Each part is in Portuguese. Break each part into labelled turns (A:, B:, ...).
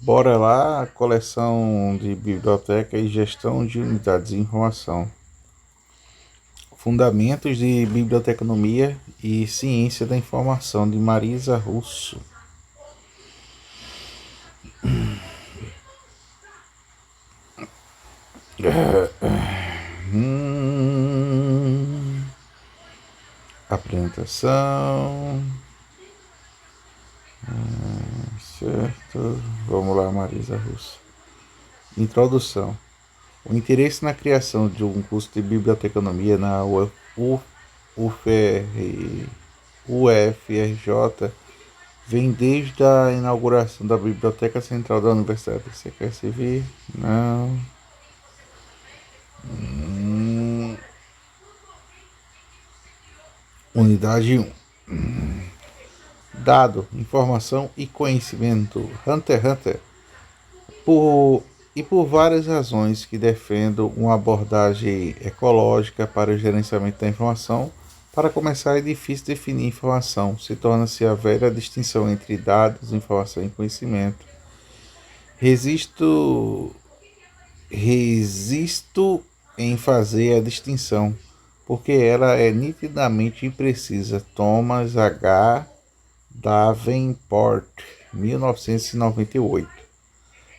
A: Bora lá, coleção de biblioteca e gestão de unidades de informação. Fundamentos de Biblioteconomia e Ciência da Informação, de Marisa Russo. Apresentação. Certo. Vamos lá, Marisa Russo. Introdução. O interesse na criação de um curso de biblioteconomia na UFRJ vem desde a inauguração da Biblioteca Central da Universidade. Você quer se ver? Não. Unidade 1. Dado, informação e conhecimento. Hunter x Hunter. Por várias razões que defendo uma abordagem ecológica para o gerenciamento da informação. Para começar, é difícil definir informação. Se torna-se a velha distinção entre dados, informação e conhecimento. Resisto em fazer a distinção, porque ela é nitidamente imprecisa. Thomas H. Davenport, 1998.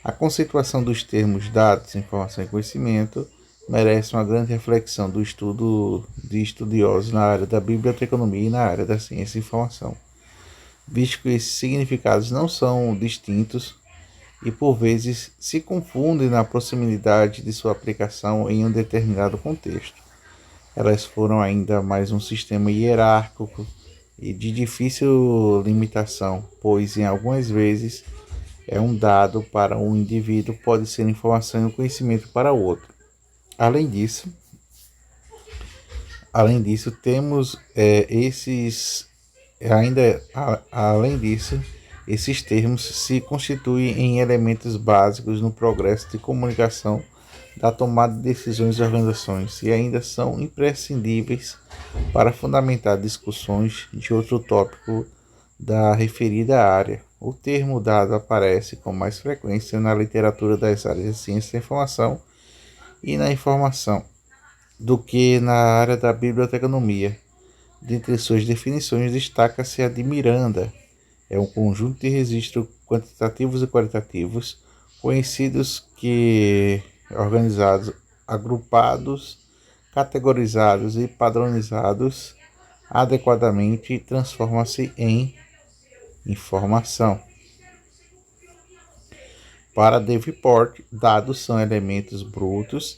A: A conceituação dos termos dados, informação e conhecimento merece uma grande reflexão do estudo de estudiosos na área da biblioteconomia e na área da ciência e informação, visto que esses significados não são distintos e por vezes se confundem na proximidade de sua aplicação em um determinado contexto. Elas foram ainda mais um sistema hierárquico e de difícil limitação, pois em algumas vezes é um dado para um indivíduo, pode ser informação e conhecimento para outro. Além disso, temos esses termos se constituem em elementos básicos no progresso de comunicação da tomada de decisões das organizações e ainda são imprescindíveis para fundamentar discussões de outro tópico da referida área. O termo dado aparece com mais frequência na literatura das áreas de ciência da informação e na informação do que na área da biblioteconomia. Dentre suas definições, destaca-se a de Miranda. É um conjunto de registros quantitativos e qualitativos conhecidos que organizados, agrupados, categorizados e padronizados adequadamente transforma-se em informação. Para Davenport, dados são elementos brutos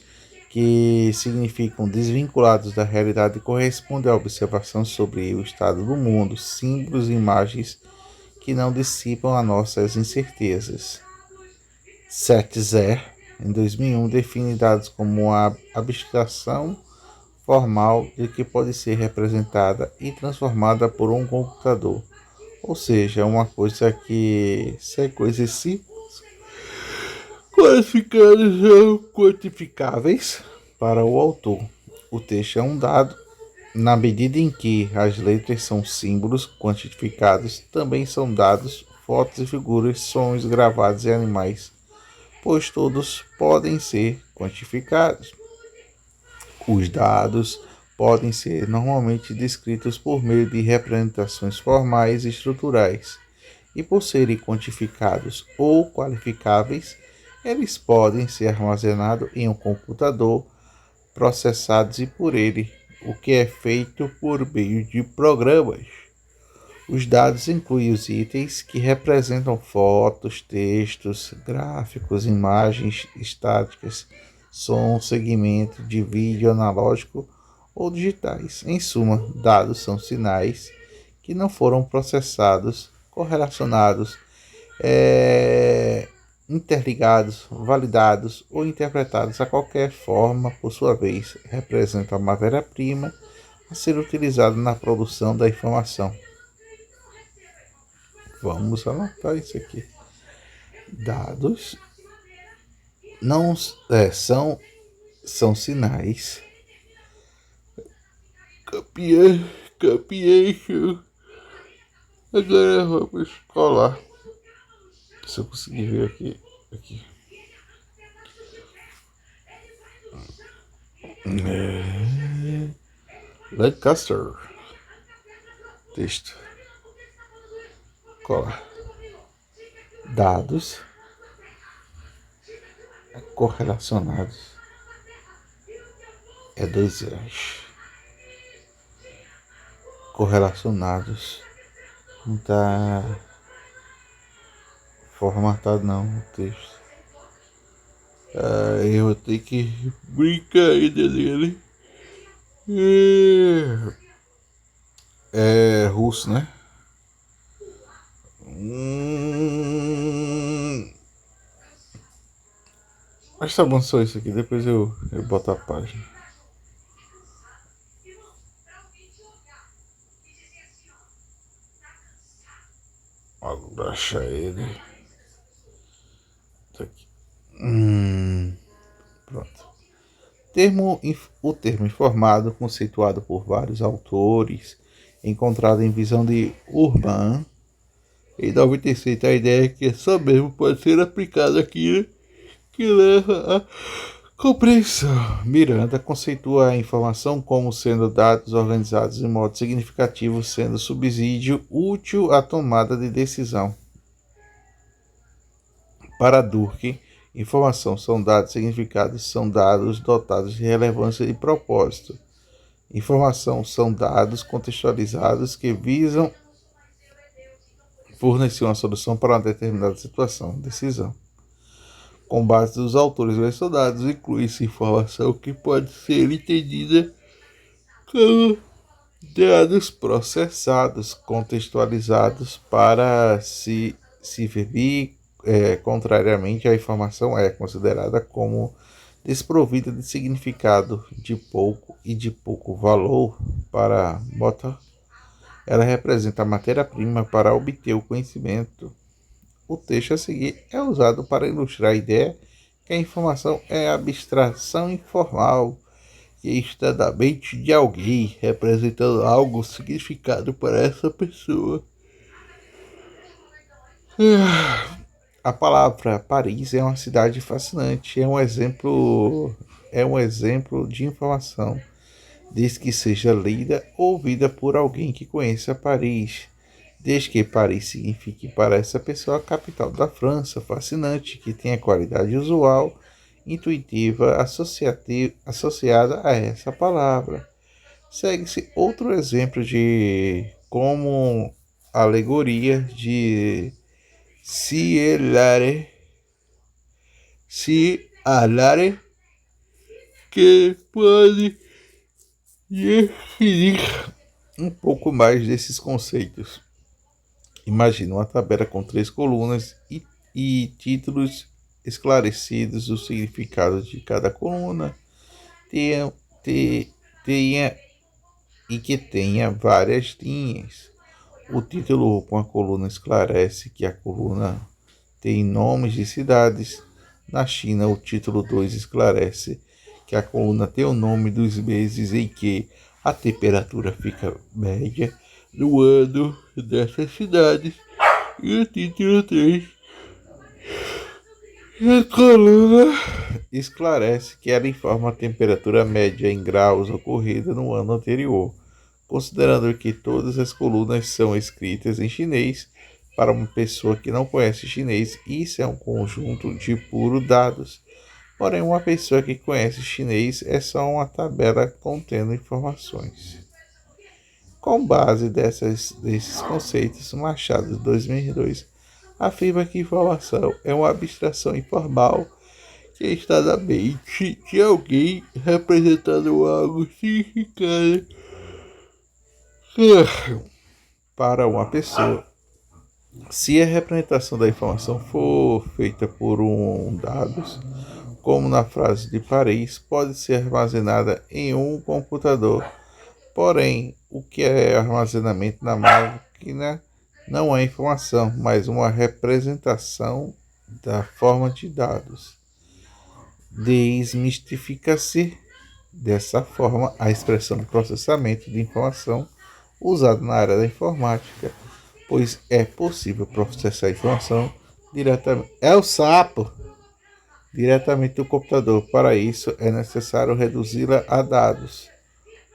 A: que significam desvinculados da realidade e correspondem à observação sobre o estado do mundo, símbolos e imagens que não dissipam as nossas incertezas. Setzer, em 2001, define dados como uma abstração formal de que pode ser representada e transformada por um computador. Ou seja, uma coisa que se coisas simples, qualificadas ou quantificáveis para o autor. O texto é um dado, na medida em que as letras são símbolos quantificados, também são dados, fotos e figuras, sons gravados e animais, pois todos podem ser quantificados. Os dados podem ser normalmente descritos por meio de representações formais e estruturais, e por serem quantificados ou qualificáveis, eles podem ser armazenados em um computador, processados e por ele, o que é feito por meio de programas. Os dados incluem os itens que representam fotos, textos, gráficos, imagens estáticas, som, segmento de vídeo analógico ou digitais. Em suma, dados são sinais que não foram processados, correlacionados, interligados, validados ou interpretados a qualquer forma, por sua vez, representam a matéria-prima a ser utilizada na produção da informação. Vamos anotar isso aqui. Dados não são sinais. Capiation. Agora vamos colar. se eu conseguir ver aqui. Lancaster. Texto. Cola. Dados correlacionados é 2 R's. Correlacionados não tá formatado não o texto. Eu vou ter que brincar ainda nele. É russo, né? Mas tá bom só isso aqui, depois eu boto a página. Vou baixar ele. Tá aqui. Pronto. O termo informado, conceituado por vários autores, encontrado em visão de Urban, em 96, a ideia é que só mesmo pode ser aplicado aqui, né? Que leva a compreensão. Miranda conceitua a informação como sendo dados organizados de modo significativo, sendo subsídio útil à tomada de decisão. Para Durkheim, informação são dados significados, são dados dotados de relevância e propósito. Informação são dados contextualizados que visam fornecer uma solução para uma determinada situação, decisão. Com base nos autores mencionados, inclui-se informação que pode ser entendida como dados processados, contextualizados para se servir. Contrariamente, a informação é considerada como desprovida de significado, de pouco valor para Botta. Ela representa a matéria-prima para obter o conhecimento. O texto a seguir é usado para ilustrar a ideia que a informação é abstração informal que está na mente de alguém, representando algo significado para essa pessoa. A palavra Paris é uma cidade fascinante, é um exemplo de informação, desde que seja lida ou ouvida por alguém que conheça Paris. Desde que Paris signifique para essa pessoa a capital da França, fascinante, que tem a qualidade usual, intuitiva, associada a essa palavra. Segue-se outro exemplo de como alegoria de Cialare, que pode definir um pouco mais desses conceitos. Imagina uma tabela com 3 colunas e títulos esclarecidos do significado de cada coluna tenha várias linhas. O título com a coluna esclarece que a coluna tem nomes de cidades. Na China, o título 2 esclarece que a coluna tem o nome dos meses em que a temperatura fica média no ano dessas cidades. E o título 3, a coluna esclarece que ela informa a temperatura média em graus ocorrida no ano anterior. Considerando que todas as colunas são escritas em chinês, para uma pessoa que não conhece chinês, isso é um conjunto de puros dados. Porém, uma pessoa que conhece chinês é só uma tabela contendo informações. Com base desses conceitos, Machado, de 2002, afirma que informação é uma abstração informal que está na mente de alguém representando algo significado para uma pessoa. Se a representação da informação for feita por dados, como na frase de Paris, pode ser armazenada em um computador. Porém, o que é armazenamento na máquina não é informação, mas uma representação da forma de dados. Desmistifica-se dessa forma a expressão de processamento de informação usada na área da informática, pois é possível processar informação diretamente. É o sapo! Diretamente do computador. Para isso, é necessário reduzi-la a dados.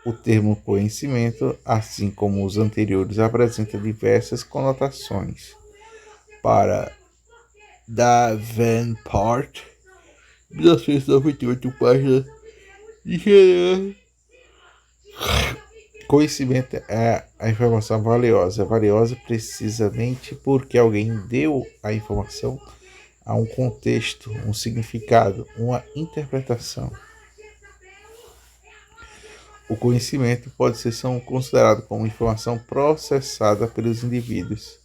A: O termo conhecimento, assim como os anteriores, apresenta diversas conotações. Para Davenport, 1998, página de geral. Conhecimento é a informação valiosa. É valiosa precisamente porque alguém deu a informação a um contexto, um significado, uma interpretação. O conhecimento pode ser considerado como informação processada pelos indivíduos.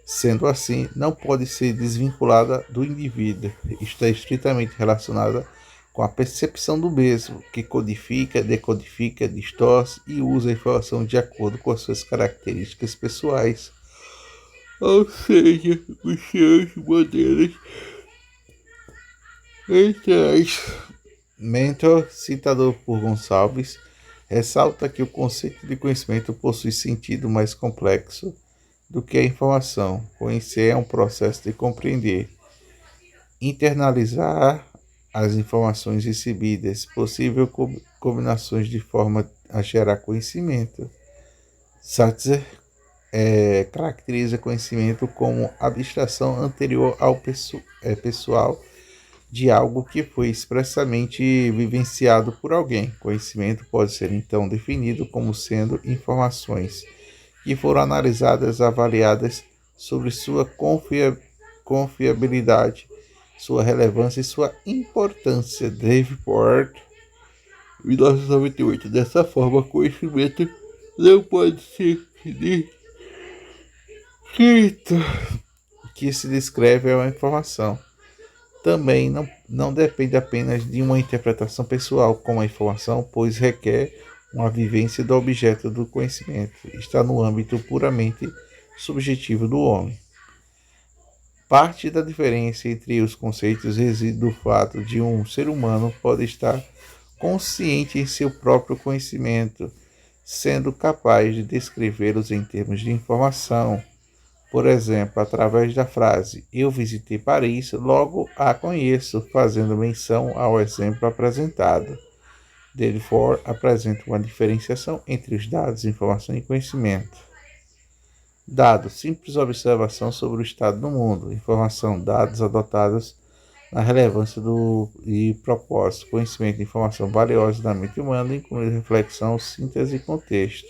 A: Sendo assim, não pode ser desvinculada do indivíduo. Está estritamente relacionada com a percepção do mesmo, que codifica, decodifica, distorce e usa a informação de acordo com as suas características pessoais. Ou seja, os seus modelos mentais. Mentor, citado por Gonçalves, ressalta que o conceito de conhecimento possui sentido mais complexo do que a informação. Conhecer é um processo de compreender, internalizar as informações recebidas, possível combinações de forma a gerar conhecimento. Satzer caracteriza conhecimento como abstração anterior ao pessoal de algo que foi expressamente vivenciado por alguém. Conhecimento pode ser então definido como sendo informações que foram analisadas, avaliadas sobre sua confiabilidade, sua relevância e sua importância. Davenport, 1998. Dessa forma, conhecimento não pode ser descrito. O que se descreve é uma informação. Também não depende apenas de uma interpretação pessoal como a informação, pois requer uma vivência do objeto do conhecimento. Está no âmbito puramente subjetivo do homem. Parte da diferença entre os conceitos reside no fato de um ser humano pode estar consciente em seu próprio conhecimento, sendo capaz de descrevê-los em termos de informação. Por exemplo, através da frase "Eu visitei Paris, logo a conheço", fazendo menção ao exemplo apresentado. Davenport apresenta uma diferenciação entre os dados, informação e conhecimento. Dado, simples observação sobre o estado do mundo. Informação, dados adotados na relevância e propósito. Conhecimento, informação valiosa da mente humana, incluindo reflexão, síntese e contexto.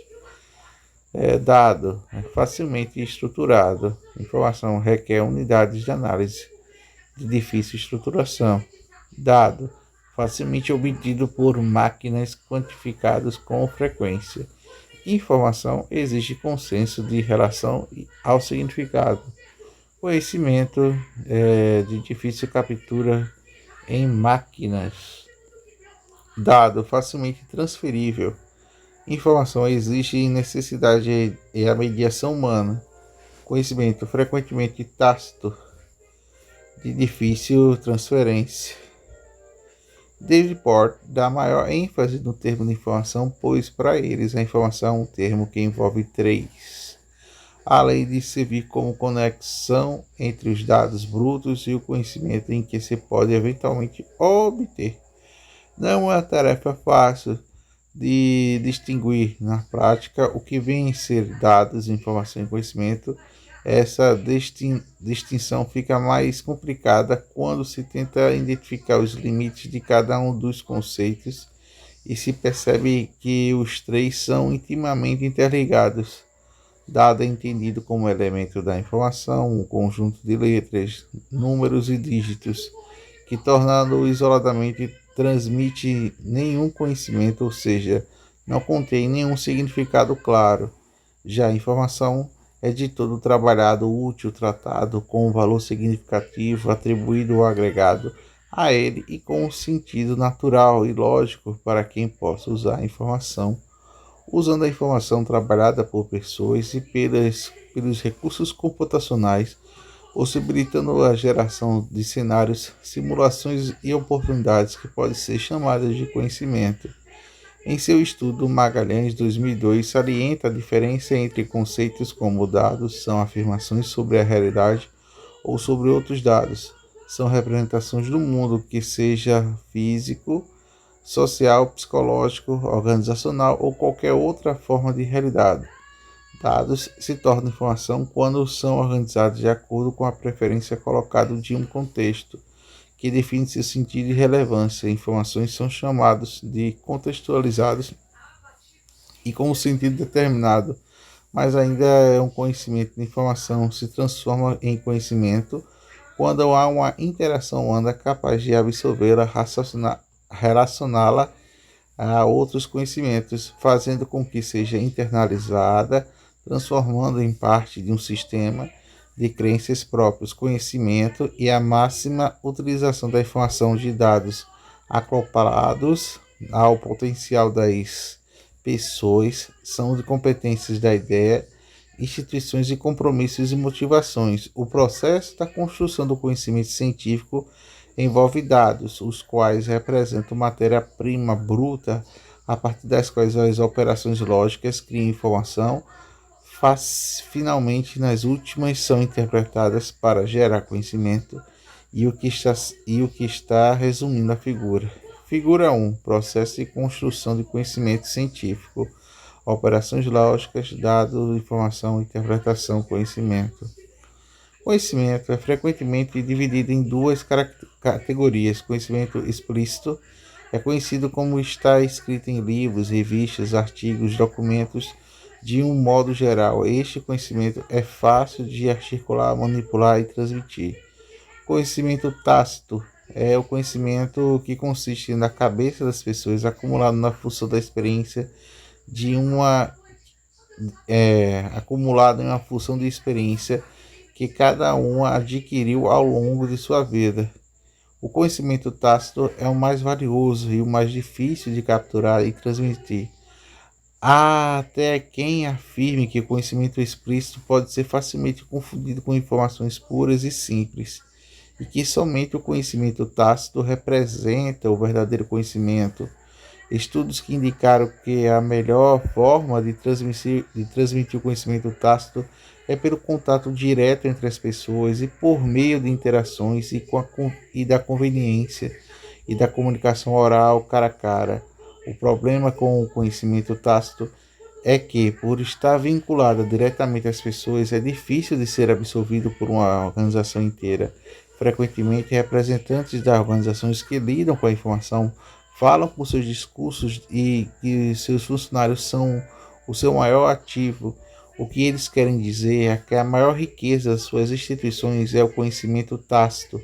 A: Dado, facilmente estruturado. Informação requer unidades de análise de difícil estruturação. Dado, facilmente obtido por máquinas quantificadas com frequência. Informação exige consenso de relação ao significado. Conhecimento de difícil captura em máquinas. Dado, facilmente transferível. Informação exige necessidade e a mediação humana. Conhecimento frequentemente tácito, de difícil transferência. Davenport dá maior ênfase no termo de informação, pois para eles a informação é um termo que envolve três, além de servir como conexão entre os dados brutos e o conhecimento em que se pode eventualmente obter. Não é uma tarefa fácil de distinguir na prática o que vem a ser dados, informação e conhecimento. Essa distinção fica mais complicada quando se tenta identificar os limites de cada um dos conceitos e se percebe que os três são intimamente interligados. Dado é entendido como elemento da informação, um conjunto de letras, números e dígitos, que tornando-o isoladamente transmite nenhum conhecimento, ou seja, não contém nenhum significado claro. Já a informação é de todo trabalhado, útil, tratado com valor significativo, atribuído ou agregado a ele e com um sentido natural e lógico para quem possa usar a informação, usando a informação trabalhada por pessoas e pelos recursos computacionais, possibilitando a geração de cenários, simulações e oportunidades que podem ser chamadas de conhecimento. Em seu estudo, Magalhães, 2002, salienta a diferença entre conceitos como dados são afirmações sobre a realidade ou sobre outros dados. São representações do mundo, que seja físico, social, psicológico, organizacional ou qualquer outra forma de realidade. Dados se tornam informação quando são organizados de acordo com a preferência colocada de um contexto, que define seu sentido e relevância. Informações são chamadas de contextualizados e com um sentido determinado, mas ainda é um conhecimento de informação se transforma em conhecimento quando há uma interação humana capaz de absorvê-la, relacioná-la a outros conhecimentos, fazendo com que seja internalizada, transformando em parte de um sistema de crenças próprios, conhecimento e a máxima utilização da informação de dados acoplados ao potencial das pessoas, são de competências da ideia, instituições e compromissos e motivações. O processo da construção do conhecimento científico envolve dados, os quais representam matéria-prima bruta, a partir das quais as operações lógicas criam informação. Finalmente, nas últimas são interpretadas para gerar conhecimento e o que está resumindo a figura. Figura 1. Processo de construção de conhecimento científico. Operações lógicas, dados, informação, interpretação, conhecimento. Conhecimento é frequentemente dividido em duas categorias. Conhecimento explícito é conhecido como está escrito em livros, revistas, artigos, documentos. De um modo geral, este conhecimento é fácil de articular, manipular e transmitir. Conhecimento tácito é o conhecimento que consiste na cabeça das pessoas, acumulado na função da experiência acumulado em uma função de experiência que cada um adquiriu ao longo de sua vida. O conhecimento tácito é o mais valioso e o mais difícil de capturar e transmitir. Há até quem afirme que o conhecimento explícito pode ser facilmente confundido com informações puras e simples, e que somente o conhecimento tácito representa o verdadeiro conhecimento. Estudos que indicaram que a melhor forma de transmitir o conhecimento tácito é pelo contato direto entre as pessoas e por meio de interações e da conveniência e da comunicação oral cara a cara. O problema com o conhecimento tácito é que, por estar vinculado diretamente às pessoas, é difícil de ser absorvido por uma organização inteira. Frequentemente, representantes das organizações que lidam com a informação falam por seus discursos e que seus funcionários são o seu maior ativo. O que eles querem dizer é que a maior riqueza das suas instituições é o conhecimento tácito,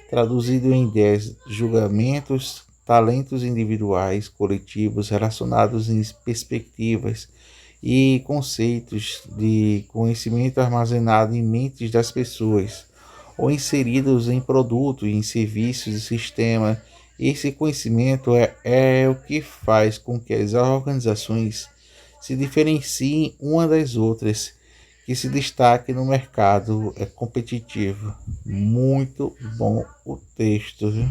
A: traduzido em ideias, julgamentos, talentos individuais, coletivos, relacionados em perspectivas e conceitos de conhecimento armazenado em mentes das pessoas, ou inseridos em produtos, em serviços e sistemas. Esse conhecimento é o que faz com que as organizações se diferenciem umas das outras, que se destaque no mercado competitivo. Muito bom o texto, viu?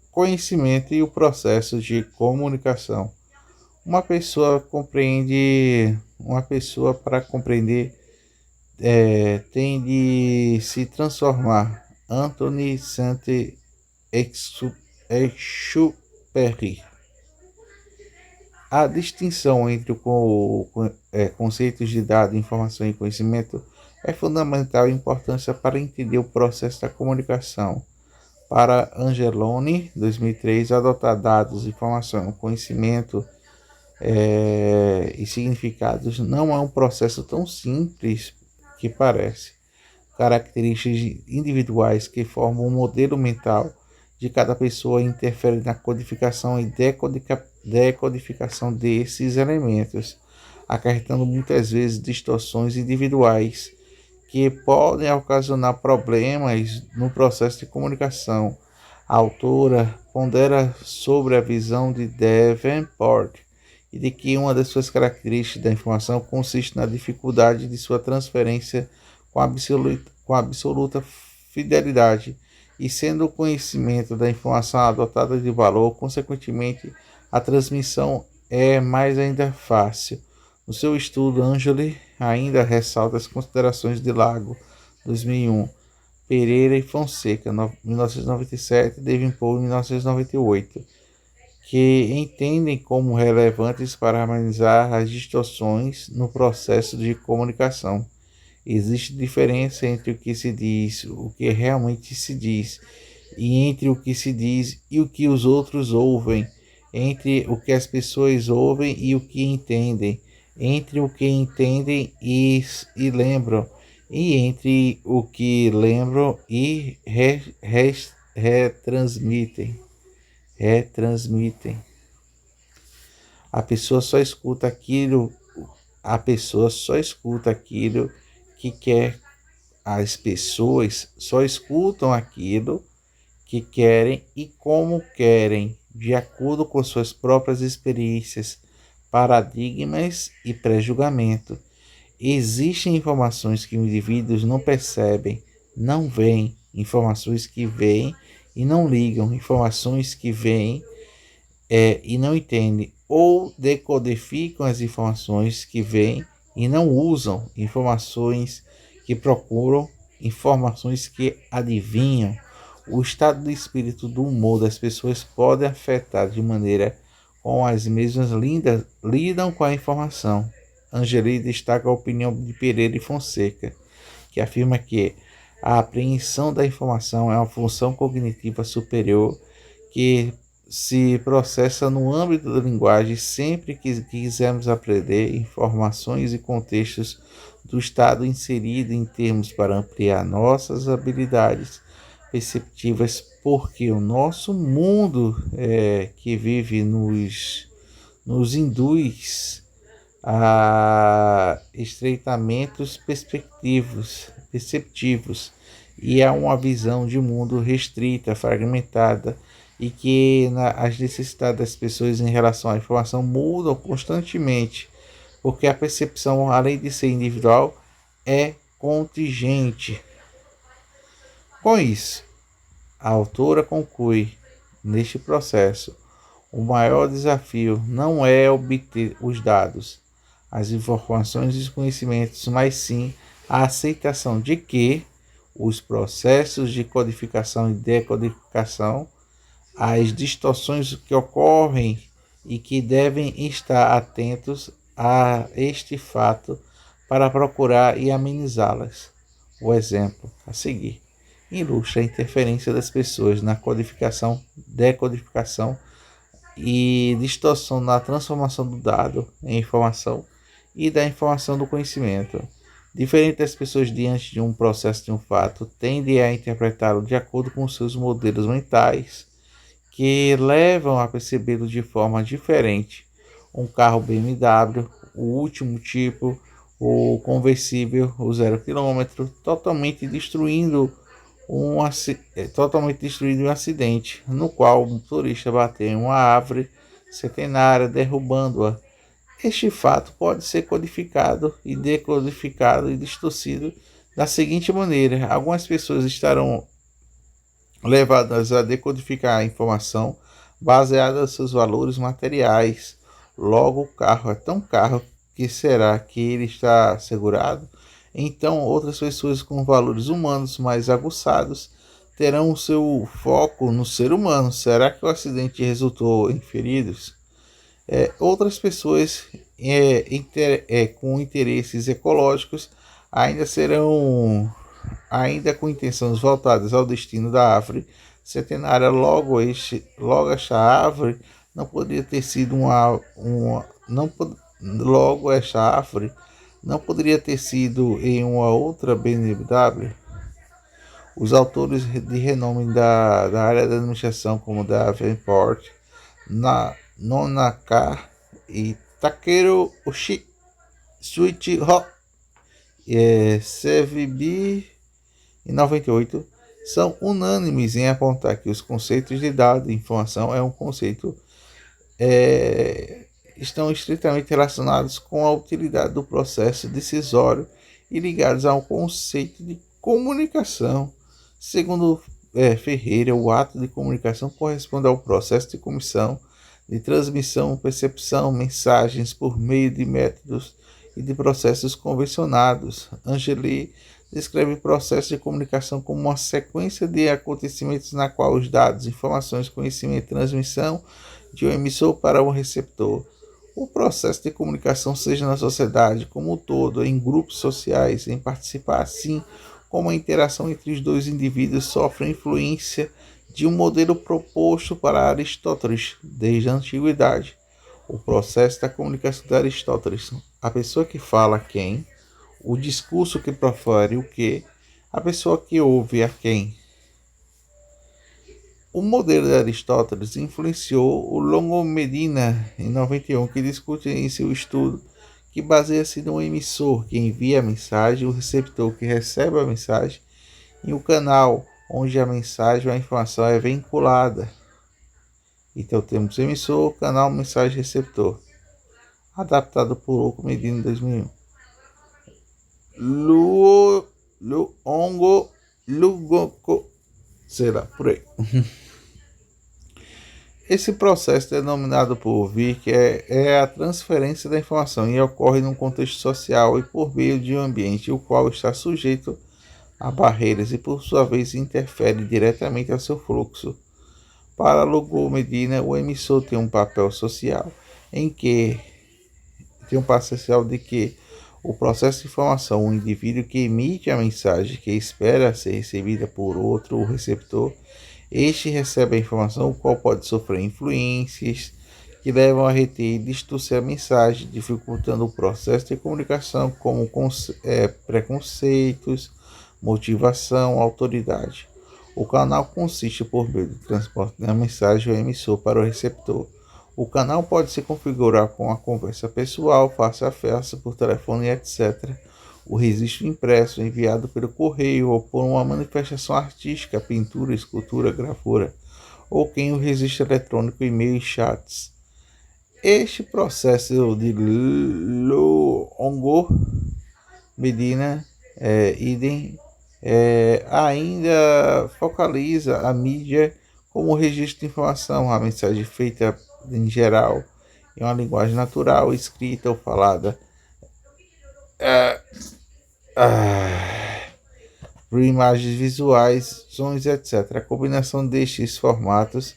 A: Conhecimento e o processo de comunicação. Uma pessoa para compreender tem de se transformar. Anthony Saint-Exupéry. A distinção entre conceitos de dado, informação e conhecimento é fundamental e importância para entender o processo da comunicação. Para Angeloni, 2003, adotar dados, informação, conhecimento e significados não é um processo tão simples que parece. Características individuais que formam um modelo mental de cada pessoa interferem na codificação e decodificação desses elementos, acarretando muitas vezes distorções individuais que podem ocasionar problemas no processo de comunicação. A autora pondera sobre a visão de Davenport e de que uma das suas características da informação consiste na dificuldade de sua transferência com absoluta fidelidade, e sendo o conhecimento da informação adotada de valor, consequentemente, a transmissão é mais ainda fácil. No seu estudo, Angeli ainda ressalta as considerações de Lago, 2001, Pereira e Fonseca, 1997, e Davenport, 1998, que entendem como relevantes para harmonizar as distorções no processo de comunicação. Existe diferença entre o que se diz, o que realmente se diz, e entre o que se diz e o que os outros ouvem, entre o que as pessoas ouvem e o que entendem, entre o que entendem e lembram, e entre o que lembram e retransmitem. A pessoa só escuta aquilo, a pessoa só escuta aquilo que quer. As pessoas só escutam aquilo que querem e como querem, de acordo com suas próprias experiências, paradigmas e pré-julgamento. Existem informações que os indivíduos não percebem, não veem, informações que veem e não ligam, informações que veem e não entendem, ou decodificam as informações que veem e não usam, informações que procuram, informações que adivinham. O estado de espírito do humor das pessoas pode afetar de maneira como as mesmas lidam com a informação. Angeli destaca a opinião de Pereira e Fonseca, que afirma que a apreensão da informação é uma função cognitiva superior que se processa no âmbito da linguagem sempre que quisermos aprender informações e contextos do estado inserido em termos para ampliar nossas habilidades perceptivas, porque o nosso mundo que vive nos induz a estreitamentos perceptivos e a uma visão de mundo restrita, fragmentada, e que as necessidades das pessoas em relação à informação mudam constantemente, porque a percepção, além de ser individual, é contingente. Com isso, a autora conclui, neste processo, o maior desafio não é obter os dados, as informações e os conhecimentos, mas sim a aceitação de que os processos de codificação e decodificação, as distorções que ocorrem e que devem estar atentos a este fato para procurar e amenizá-las. O exemplo a seguir ilustra a interferência das pessoas na codificação, decodificação e distorção na transformação do dado em informação e da informação do conhecimento. Diferente das pessoas diante de um processo de um fato, tendem a interpretá-lo de acordo com seus modelos mentais, que levam a percebê-lo de forma diferente. Um carro BMW, o último tipo, o conversível, o 0 km, totalmente destruindo um acidente, no qual um motorista bateu em uma árvore centenária, derrubando-a. Este fato pode ser codificado e decodificado e distorcido da seguinte maneira: algumas pessoas estarão levadas a decodificar a informação baseada nos seus valores materiais. Logo, o carro é tão caro que será que ele está segurado? Então, outras pessoas com valores humanos mais aguçados terão o seu foco no ser humano. Será que o acidente resultou em feridos? Outras pessoas com interesses ecológicos ainda com intenções voltadas ao destino da árvore centenária. Logo esta árvore não poderia ter sido logo esta árvore não poderia ter sido em uma outra BMW. Os autores de renome da área da administração, como Davenport, Nonaka e Takeru Shuichiro CVB em 98, são unânimes em apontar que os conceitos de dado e informação estão estritamente relacionados com a utilidade do processo decisório e ligados ao conceito de comunicação. Segundo Ferreira, o ato de comunicação corresponde ao processo de comissão, de transmissão, percepção, mensagens por meio de métodos e de processos convencionados. Angeli descreve o processo de comunicação como uma sequência de acontecimentos na qual os dados, informações, conhecimento e transmissão de um emissor para um receptor. O processo de comunicação, seja na sociedade como um todo, em grupos sociais, em participar assim como a interação entre os dois indivíduos sofre influência de um modelo proposto para Aristóteles desde a antiguidade. O processo da comunicação de Aristóteles, a pessoa que fala a quem, o discurso que profere o que, a pessoa que ouve a quem. O modelo de Aristóteles influenciou o Longo Medina, em 91, que discute em seu estudo que baseia-se no emissor que envia a mensagem, o receptor que recebe a mensagem e o canal onde a mensagem ou a informação é vinculada. Então temos emissor, canal, mensagem, receptor. Adaptado por Longo Medina em 2001. Luongo, Lugoko, sei lá, por aí. Esse processo, denominado por ouvir, é a transferência da informação e ocorre num contexto social e por meio de um ambiente o qual está sujeito a barreiras e, por sua vez, interfere diretamente ao seu fluxo. Para Lugo Medina, o emissor tem um papel social de que o processo de informação, o indivíduo que emite a mensagem que espera ser recebida por outro, o receptor, este recebe a informação, o qual pode sofrer influências que levam a reter e distorcer a mensagem, dificultando o processo de comunicação, como preconceitos, motivação, autoridade. O canal consiste por meio do transporte da mensagem do emissor para o receptor. O canal pode se configurar com a conversa pessoal, face a face, por telefone, etc. O registro impresso, enviado pelo correio ou por uma manifestação artística, pintura, escultura, gravura, ou quem o registro eletrônico, e-mail e chats. Este processo de Longo Medina ainda focaliza a mídia como registro de informação, a mensagem feita em geral em uma linguagem natural, escrita ou falada. Por imagens visuais, sons, etc. A combinação destes formatos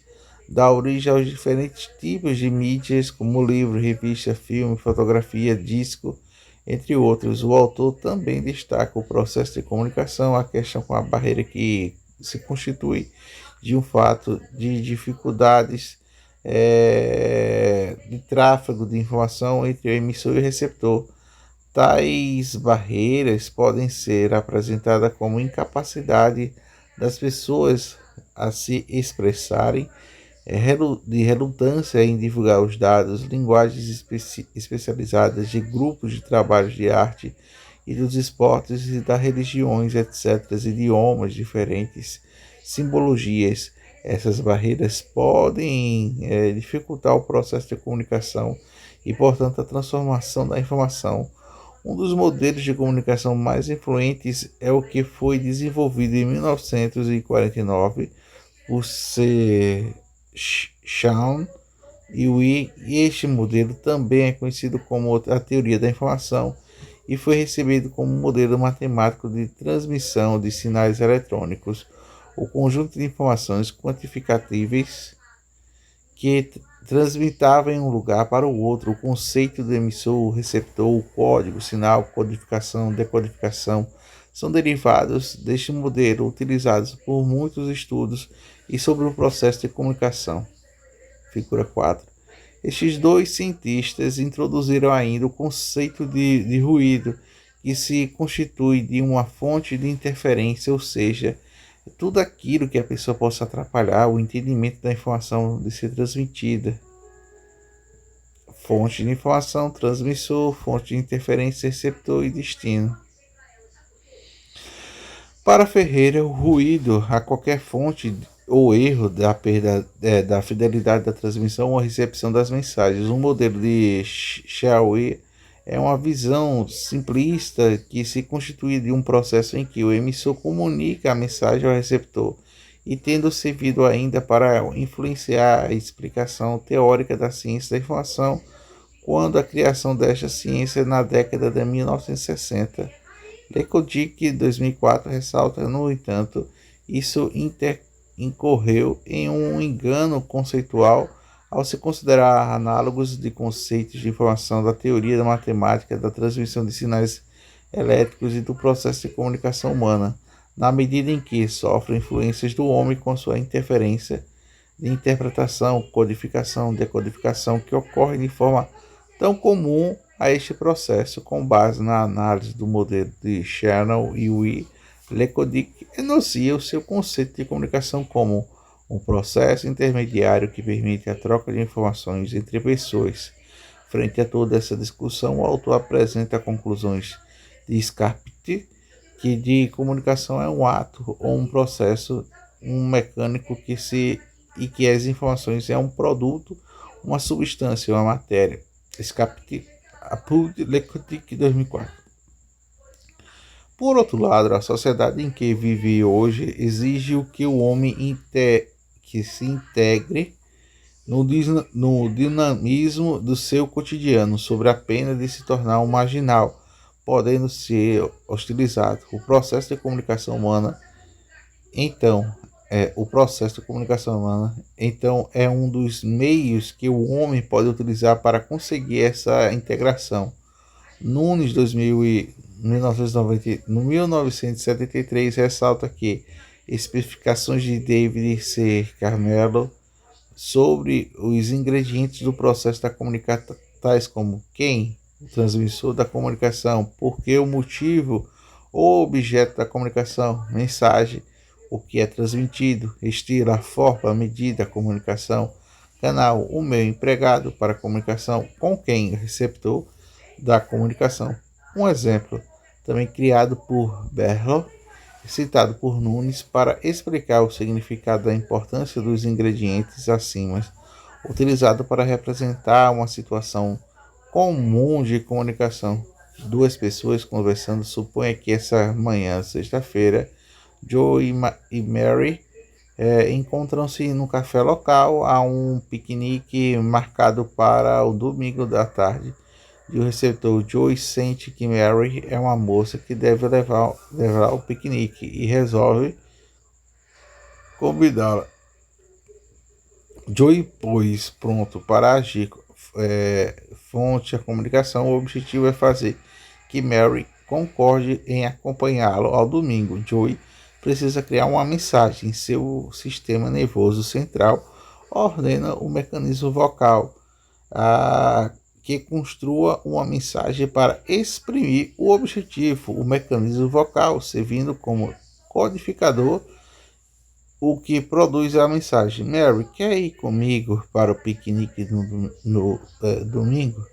A: dá origem aos diferentes tipos de mídias, como livro, revista, filme, fotografia, disco, entre outros. O autor também destaca o processo de comunicação, a questão com a barreira que se constitui de um fato de dificuldades de tráfego de informação entre o emissor e o receptor. Tais barreiras podem ser apresentadas como incapacidade das pessoas a se expressarem, de relutância em divulgar os dados, linguagens especializadas de grupos de trabalho de arte e dos esportes e das religiões, etc., idiomas diferentes, simbologias. Essas barreiras podem dificultar o processo de comunicação e, portanto, a transformação da informação. Um dos modelos de comunicação mais influentes é o que foi desenvolvido em 1949 por Sean e este modelo também é conhecido como a teoria da informação e foi recebido como modelo matemático de transmissão de sinais eletrônicos. O conjunto de informações quantificáveis que transmitava em um lugar para o outro. O conceito do emissor, o receptor, o código, sinal, codificação, decodificação são derivados deste modelo utilizados por muitos estudos e sobre o processo de comunicação. Figura 4. Estes dois cientistas introduziram ainda o conceito de ruído, que se constitui de uma fonte de interferência, ou seja, tudo aquilo que a pessoa possa atrapalhar o entendimento da informação de ser transmitida. Fonte de informação, transmissor, fonte de interferência, receptor e destino. Para Ferreira, o ruído a qualquer fonte ou erro da perda da fidelidade da transmissão ou recepção das mensagens. Um modelo de Xiaoyi é uma visão simplista que se constitui de um processo em que o emissor comunica a mensagem ao receptor e tendo servido ainda para influenciar a explicação teórica da ciência da informação quando a criação desta ciência na década de 1960. Lecodic 2004 ressalta, no entanto, isso incorreu em um engano conceitual ao se considerar análogos de conceitos de informação da teoria da matemática, da transmissão de sinais elétricos e do processo de comunicação humana, na medida em que sofrem influências do homem com sua interferência de interpretação, codificação, decodificação, que ocorre de forma tão comum a este processo, com base na análise do modelo de Shannon e Wee. Lecodic enuncia o seu conceito de comunicação como um processo intermediário que permite a troca de informações entre pessoas. Frente a toda essa discussão, o autor apresenta conclusões de Scarpiti, que de comunicação é um ato ou um processo, um mecânico e que as informações é um produto, uma substância, uma matéria. Scarpiti, Lecodic 2004. Por outro lado, a sociedade em que vive hoje exige que o homem que se integre no dinamismo do seu cotidiano, sob a pena de se tornar um marginal, podendo ser hostilizado. O processo de comunicação humana, é um dos meios que o homem pode utilizar para conseguir essa integração. Nunes, 1973, ressalta que especificações de David C. Carmelo sobre os ingredientes do processo da comunicação, tais como quem, o transmissor da comunicação, porque o motivo ou objeto da comunicação, mensagem, o que é transmitido, estilo, a forma, a medida, a comunicação, canal, o meio empregado para a comunicação, com quem, receptor da comunicação. Um exemplo, também criado por Berlo, citado por Nunes, para explicar o significado da importância dos ingredientes acima, utilizado para representar uma situação comum de comunicação. Duas pessoas conversando, suponha que essa manhã, sexta-feira, Joe e Mary encontram-se no café local a um piquenique marcado para o domingo da tarde. E o receptor Joe sente que Mary é uma moça que deve levar ao piquenique e resolve convidá-la. Joe, pois, pronto para agir, fonte a comunicação. O objetivo é fazer que Mary concorde em acompanhá-lo ao domingo. Joe precisa criar uma mensagem em seu sistema nervoso central, ordena o mecanismo vocal que construa uma mensagem para exprimir o objetivo, o mecanismo vocal, servindo como codificador, o que produz a mensagem. Mary, quer ir comigo para o piquenique no domingo?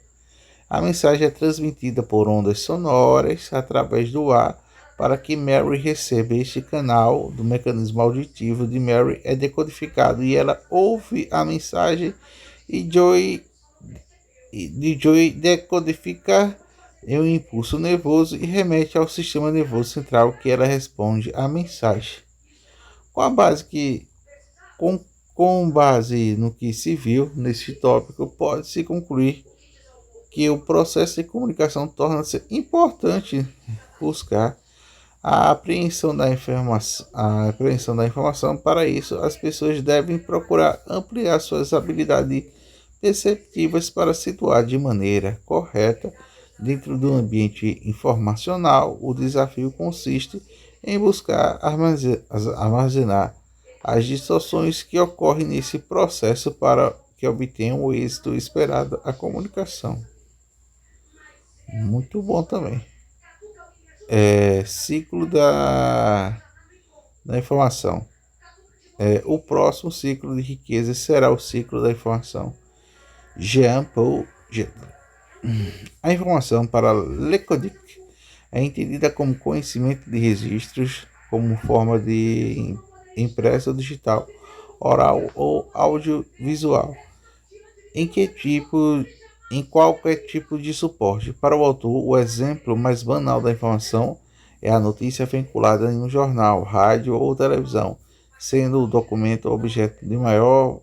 A: A mensagem é transmitida por ondas sonoras através do ar para que Mary receba. Este canal do mecanismo auditivo de Mary é decodificado e ela ouve a mensagem e Joe decodifica em um impulso nervoso e remete ao sistema nervoso central, que ela responde à mensagem. Com base no que se viu neste tópico, pode-se concluir que o processo de comunicação torna-se importante buscar a apreensão da informação. Para isso, as pessoas devem procurar ampliar suas habilidades perceptivas para situar de maneira correta dentro do ambiente informacional. O desafio consiste em buscar armazenar as distorções que ocorrem nesse processo para que obtenham o êxito esperado a comunicação. Muito bom também. Ciclo da informação. O próximo ciclo de riqueza será o ciclo da informação. Jean-Paul Jeter. A informação para Lecodic é entendida como conhecimento de registros como forma de impresso, digital, oral ou audiovisual, em qualquer tipo de suporte. Para o autor, o exemplo mais banal da informação é a notícia vinculada em um jornal, rádio ou televisão, sendo o documento objeto de maior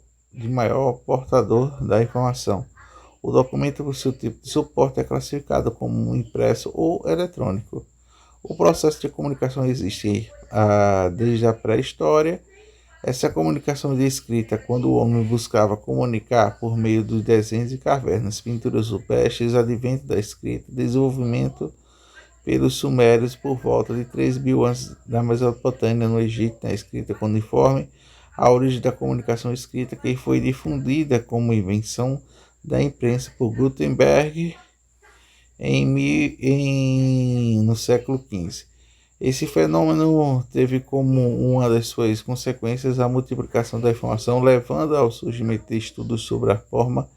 A: portador da informação. O documento, por seu tipo de suporte, é classificado como impresso ou eletrônico. O processo de comunicação existe desde a pré-história. Essa comunicação descrita quando o homem buscava comunicar por meio dos desenhos de cavernas, pinturas rupestres, advento da escrita, desenvolvimento pelos sumérios por volta de 3.000 anos da Mesopotâmia, no Egito, na escrita cuneiforme, a origem da comunicação escrita, que foi difundida como invenção da imprensa por Gutenberg no século XV. Esse fenômeno teve como uma das suas consequências a multiplicação da informação, levando ao surgimento de estudos sobre a forma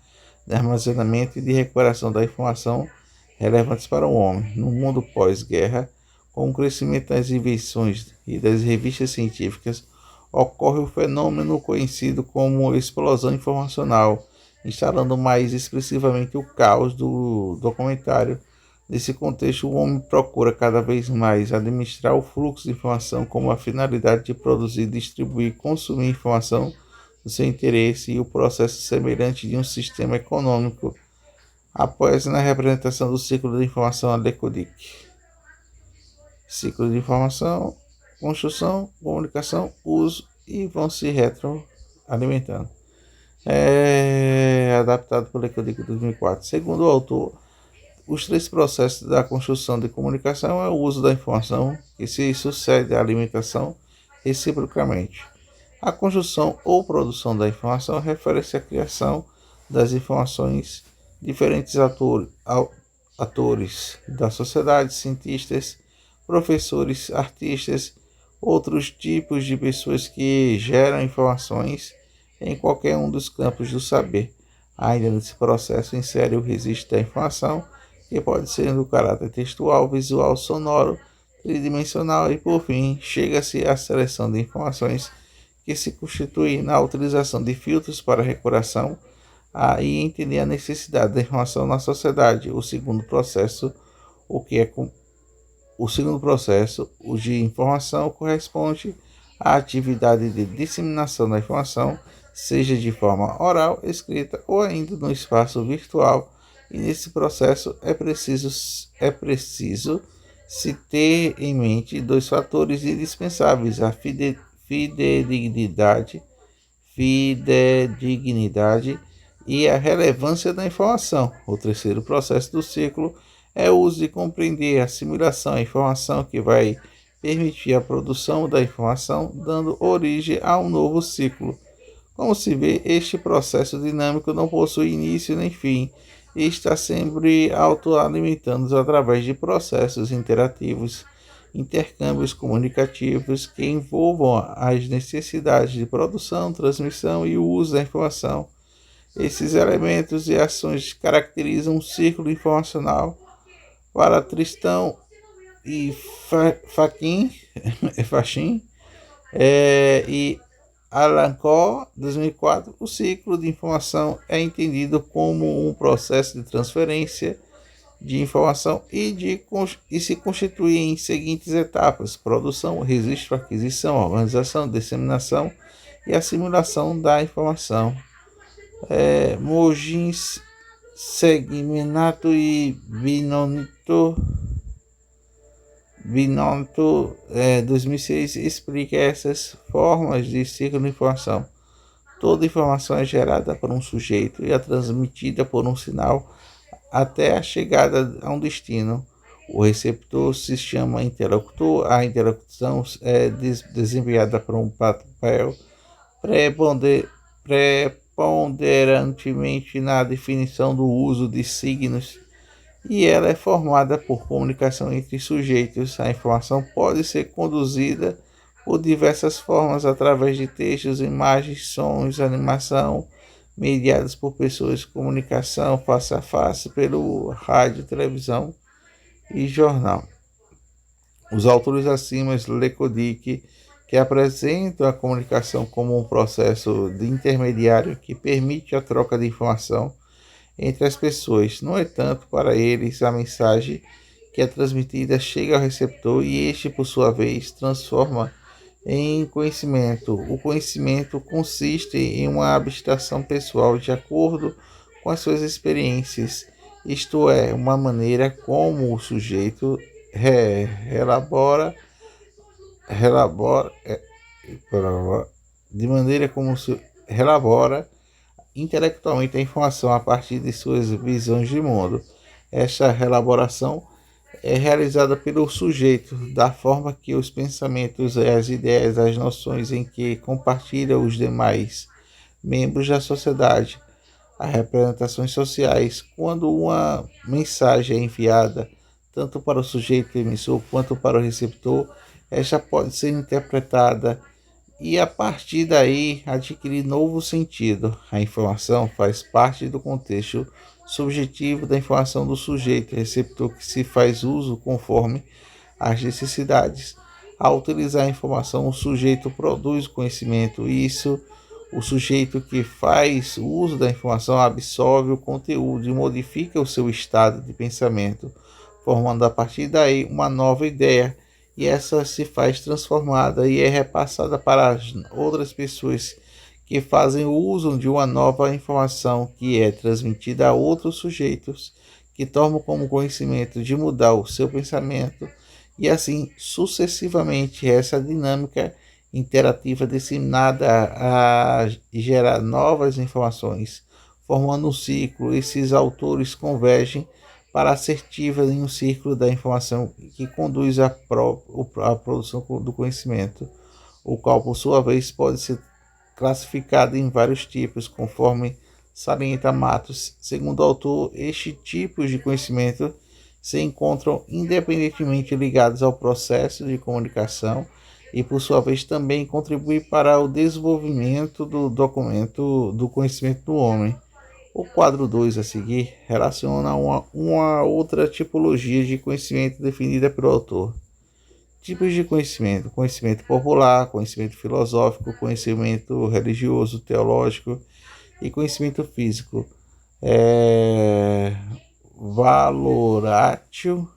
A: de armazenamento e de recuperação da informação relevantes para o homem. No mundo pós-guerra, com o crescimento das invenções e das revistas científicas, ocorre o fenômeno conhecido como explosão informacional, instalando mais expressivamente o caos do documentário. Nesse contexto, o homem procura cada vez mais administrar o fluxo de informação com a finalidade de produzir, distribuir e consumir informação do seu interesse, e o processo semelhante de um sistema econômico apoia-se na representação do ciclo de informação Lekodic. Ciclo de informação, construção, comunicação, uso, e vão se retroalimentando. Adaptado por Lekodic 2004. Segundo o autor, os 3 processos da construção de comunicação é o uso da informação, que se sucede à alimentação reciprocamente. A construção ou produção da informação refere-se à criação das informações. Diferentes atores da sociedade, cientistas, professores, artistas, outros tipos de pessoas que geram informações em qualquer um dos campos do saber. Ainda nesse processo insere o registro da informação, que pode ser do caráter textual, visual, sonoro, tridimensional, e por fim chega-se à seleção de informações, que se constitui na utilização de filtros para recuperação e entender a necessidade da informação na sociedade. O segundo processo, o de informação, corresponde à atividade de disseminação da informação, seja de forma oral, escrita ou ainda no espaço virtual. E nesse processo é preciso se ter em mente 2 fatores indispensáveis: a fidedignidade e a relevância da informação. O terceiro processo do ciclo é o uso de compreender, a assimilação da informação, que vai permitir a produção da informação, dando origem a um novo ciclo. Como se vê, este processo dinâmico não possui início nem fim, e está sempre autoalimentando através de processos interativos, intercâmbios comunicativos que envolvam as necessidades de produção, transmissão e uso da informação. Esses elementos e ações caracterizam um círculo informacional. Para Tristão e Fachin e Alancourt, 2004, o ciclo de informação é entendido como um processo de transferência de informação e se constitui em seguintes etapas: produção, registro, aquisição, organização, disseminação e assimilação da informação. Mogins, Segminato e Binotto 2006 explica essas formas de ciclo de informação. Toda informação é gerada por um sujeito e é transmitida por um sinal até a chegada a um destino. O receptor se chama interlocutor. A interlocução é desempenhada por um papel preponderantemente na definição do uso de signos, e ela é formada por comunicação entre sujeitos. A informação pode ser conduzida por diversas formas, através de textos, imagens, sons, animação, mediadas por pessoas, comunicação face a face, pelo rádio, televisão e jornal. Os autores acima, Lekodic, que apresentam a comunicação como um processo de intermediário que permite a troca de informação entre as pessoas. No entanto, para eles, a mensagem que é transmitida chega ao receptor e este, por sua vez, transforma em conhecimento. O conhecimento consiste em uma abstração pessoal de acordo com com as suas experiências, isto é, uma maneira como o sujeito relabora, relabora, de maneira como relabora intelectualmente a informação a partir de suas visões de mundo. Esta relaboração é realizada pelo sujeito, da forma que os pensamentos, as ideias, as noções em que compartilha os demais membros da sociedade, as representações sociais. Quando uma mensagem é enviada tanto para o sujeito emissor quanto para o receptor, esta pode ser interpretada e a partir daí adquirir novo sentido. A informação faz parte do contexto subjetivo da informação do sujeito receptor que se faz uso conforme as necessidades. Ao utilizar a informação, o sujeito produz conhecimento. Isso, o sujeito que faz uso da informação absorve o conteúdo e modifica o seu estado de pensamento, formando a partir daí uma nova ideia, e essa se faz transformada e é repassada para as outras pessoas que fazem uso de uma nova informação que é transmitida a outros sujeitos que tomam como conhecimento de mudar o seu pensamento, e assim sucessivamente. Essa dinâmica interativa disseminada a gerar novas informações, formando um ciclo. Esses autores convergem para assertiva em um círculo da informação que conduz à produção do conhecimento, o qual, por sua vez, pode ser classificado em vários tipos, conforme salienta Matos. Segundo o autor, estes tipos de conhecimento se encontram independentemente ligados ao processo de comunicação e, por sua vez, também contribuem para o desenvolvimento do conhecimento do homem. O quadro 2 a seguir relaciona uma outra tipologia de conhecimento definida pelo autor. Tipos de conhecimento: conhecimento popular, conhecimento filosófico, conhecimento religioso, teológico e conhecimento físico. Valorativo,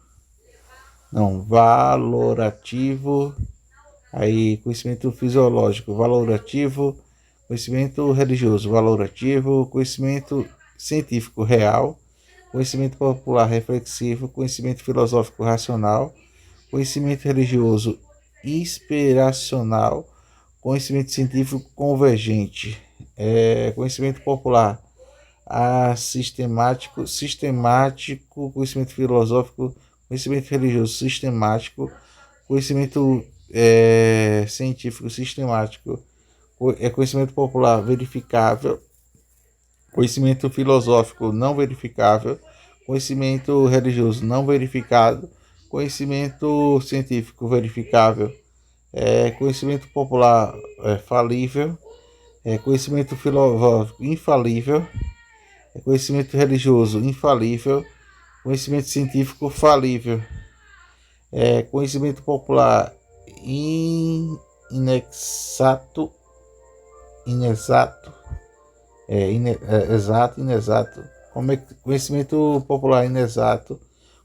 A: aí conhecimento fisiológico, valorativo, conhecimento religioso, valorativo, conhecimento científico real, conhecimento popular reflexivo, conhecimento filosófico racional, conhecimento religioso inspiracional, conhecimento científico convergente, conhecimento popular sistemático, conhecimento filosófico, conhecimento religioso sistemático, conhecimento científico sistemático, conhecimento popular verificável, conhecimento filosófico não verificável, conhecimento religioso não verificado, conhecimento científico verificável, conhecimento popular falível, conhecimento filosófico infalível, conhecimento religioso infalível, conhecimento científico falível, conhecimento popular inexato, inexato, conhecimento popular inexato,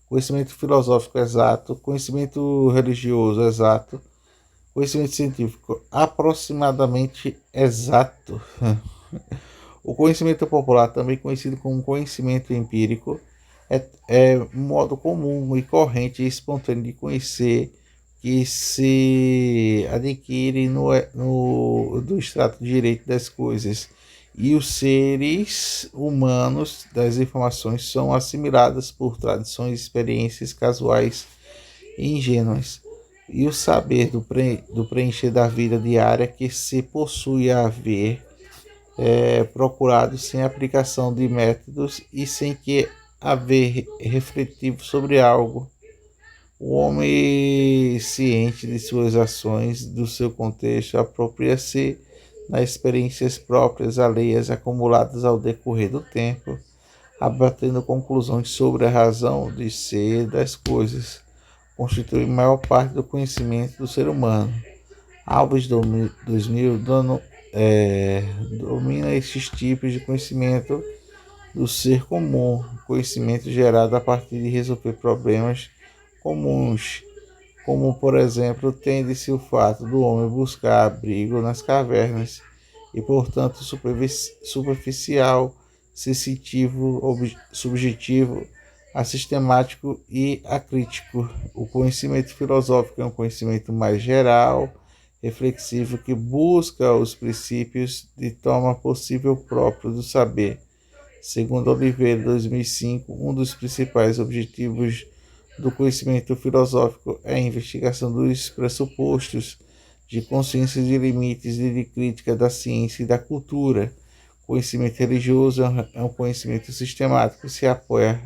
A: conhecimento filosófico exato, conhecimento religioso exato, conhecimento científico aproximadamente exato. O conhecimento popular, também conhecido como conhecimento empírico, é um modo comum e corrente e espontâneo de conhecer que se adquire do extrato direito das coisas, e os seres humanos das informações são assimiladas por tradições e experiências casuais e ingênuas, e o saber do preencher da vida diária que se possui a haver procurado sem aplicação de métodos e sem que haver refletido sobre algo. O homem, ciente de suas ações, do seu contexto, apropria-se das experiências próprias alheias acumuladas ao decorrer do tempo, abatendo conclusões sobre a razão de ser das coisas, constitui a maior parte do conhecimento do ser humano. Alves 2000 domina estes tipos de conhecimento do ser comum, conhecimento gerado a partir de resolver problemas comuns, como, por exemplo, tende-se o fato do homem buscar abrigo nas cavernas e, portanto, superficial, sensitivo, subjetivo, assistemático e acrítico. O conhecimento filosófico é um conhecimento mais geral, reflexivo, que busca os princípios de toma possível próprio do saber. Segundo Oliveira, 2005, um dos principais objetivos do conhecimento filosófico é a investigação dos pressupostos de consciência de limites e de crítica da ciência e da cultura. Conhecimento religioso é um conhecimento sistemático que se apoia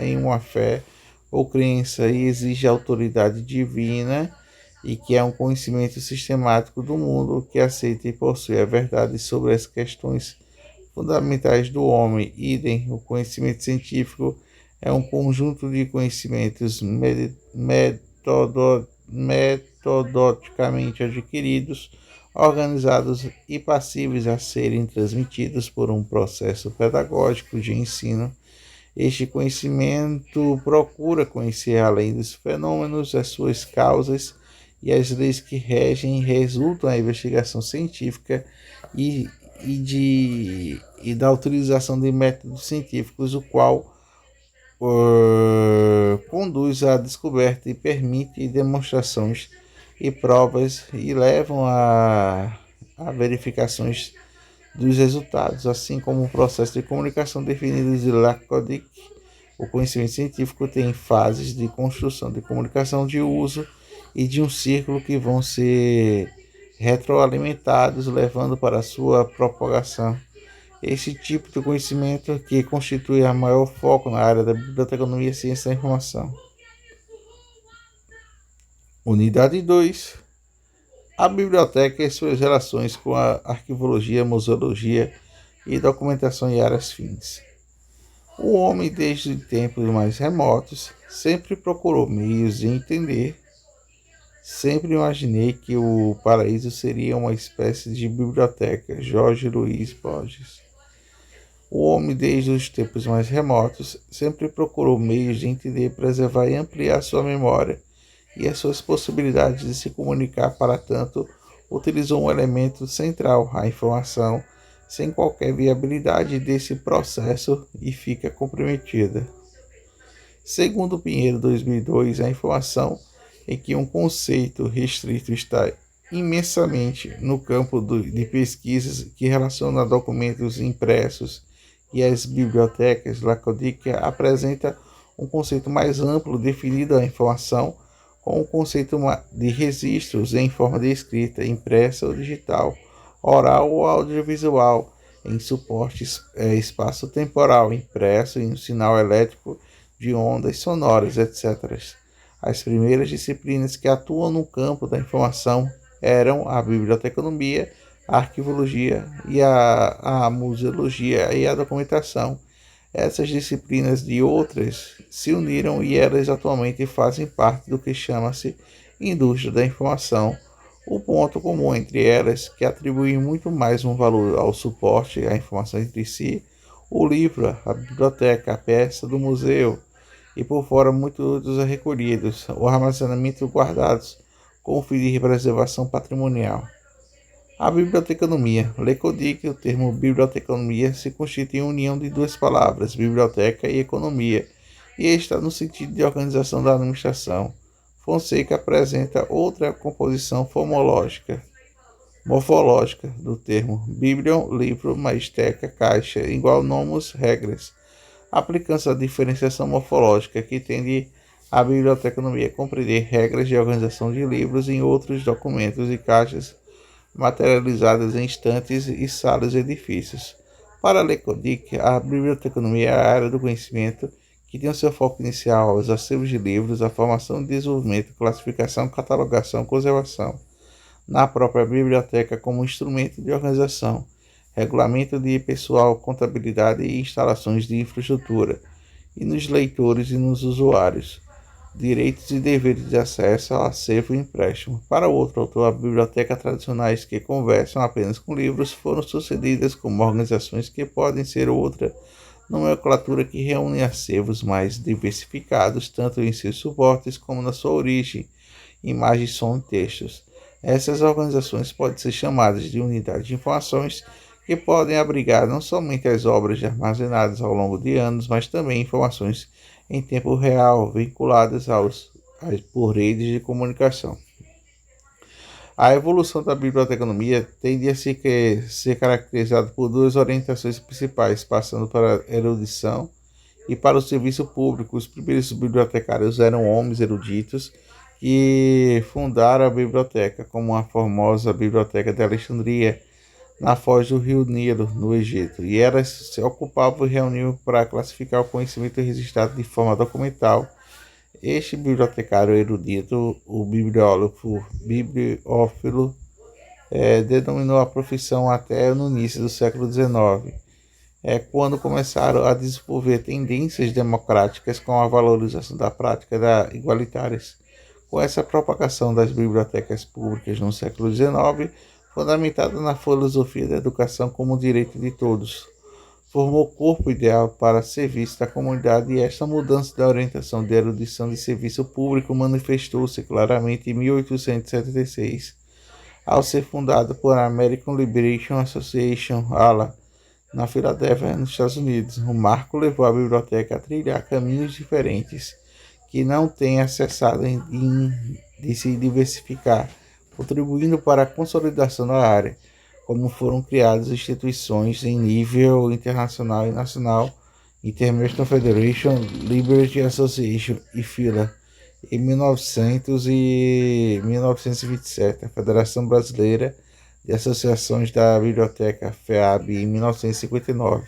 A: em uma fé ou crença e exige autoridade divina, e que é um conhecimento sistemático do mundo que aceita e possui a verdade sobre as questões fundamentais do homem. Idem, o conhecimento científico é um conjunto de conhecimentos metodologicamente adquiridos, organizados e passíveis a serem transmitidos por um processo pedagógico de ensino. Este conhecimento procura conhecer além dos fenômenos, as suas causas e as leis que regem e resultam da investigação científica e da utilização de métodos científicos, o qual conduz à descoberta e permite demonstrações e provas e levam a verificações dos resultados, assim como o processo de comunicação definido de Lakodik. O conhecimento científico tem fases de construção de comunicação, de uso e de um círculo que vão ser retroalimentados, levando para a sua propagação. Esse tipo de conhecimento que constitui a maior foco na área da biblioteconomia e ciência da informação. Unidade 2. A biblioteca e suas relações com a arquivologia, museologia e documentação em áreas fins. O homem, desde tempos mais remotos, sempre procurou meios de entender. Sempre imaginei que o paraíso seria uma espécie de biblioteca. Jorge Luiz Borges. O homem, desde os tempos mais remotos, sempre procurou meios de entender, preservar e ampliar sua memória e as suas possibilidades de se comunicar. Para tanto, utilizou um elemento central, a informação, sem qualquer viabilidade desse processo e fica comprometida. Segundo Pinheiro, 2002, a informação em que um conceito restrito está imensamente no campo de pesquisas que relaciona documentos impressos e as bibliotecas. Lakodik apresenta um conceito mais amplo definido a informação com o conceito de registros em forma de escrita, impressa ou digital, oral ou audiovisual, em suporte espaço-temporal, impresso em um sinal elétrico de ondas sonoras, etc. As primeiras disciplinas que atuam no campo da informação eram a biblioteconomia, a arquivologia e a museologia e a documentação. Essas disciplinas de outras se uniram e elas atualmente fazem parte do que chama-se indústria da informação. O ponto comum entre elas, que atribui muito mais um valor ao suporte, à informação entre si, o livro, a biblioteca, a peça do museu, e por fora muitos outros recolhidos, o armazenamento guardados, com o fim de preservação patrimonial. A biblioteconomia. Lakodik, o termo biblioteconomia se constitui em união de duas palavras, biblioteca e economia, e está no sentido de organização da administração. Fonseca apresenta outra composição morfológica do termo biblion, livro, mais teca, caixa, igual nomos, regras, aplicando-se a diferenciação morfológica que tende a biblioteconomia a compreender regras de organização de livros em outros documentos e caixas materializadas em estantes e salas de edifícios. Para Lakodik, a biblioteconomia é a área do conhecimento que tem o seu foco inicial aos acervos de livros, a formação, desenvolvimento, classificação, catalogação, conservação na própria biblioteca como instrumento de organização, regulamento de pessoal, contabilidade e instalações de infraestrutura, e nos leitores e nos usuários, direitos e deveres de acesso ao acervo e empréstimo. Para outro autor, as bibliotecas tradicionais que conversam apenas com livros foram sucedidas como organizações que podem ser outra nomenclatura que reúne acervos mais diversificados, tanto em seus suportes como na sua origem, imagens, som e textos. Essas organizações podem ser chamadas de unidades de informações que podem abrigar não somente as obras armazenadas ao longo de anos, mas também informações em tempo real vinculadas por redes de comunicação. A evolução da biblioteconomia tende a ser caracterizada por duas orientações principais, passando para a erudição e para o serviço público. Os primeiros bibliotecários eram homens eruditos que fundaram a biblioteca, como a famosa Biblioteca de Alexandria, na foz do rio Nilo, no Egito, e elas se ocupavam e reuniam para classificar o conhecimento registrado de forma documental. Este bibliotecário erudito, o bibliófilo, denominou a profissão até no início do século XIX, quando começaram a desenvolver tendências democráticas com a valorização da prática igualitárias. Com essa propagação das bibliotecas públicas no século XIX, fundamentada na filosofia da educação como direito de todos, formou corpo ideal para serviço da comunidade, e esta mudança da orientação de erudição de serviço público manifestou-se claramente em 1876, ao ser fundada por American Liberation Association, ALA, na Filadélfia, nos Estados Unidos. O marco levou a biblioteca a trilhar caminhos diferentes que não têm acessado de se diversificar, contribuindo para a consolidação da área, como foram criadas instituições em nível internacional e nacional, International Federation, Liberty Association e FILA, em 1927, a Federação Brasileira de Associações da Biblioteca, FEAB, em 1959.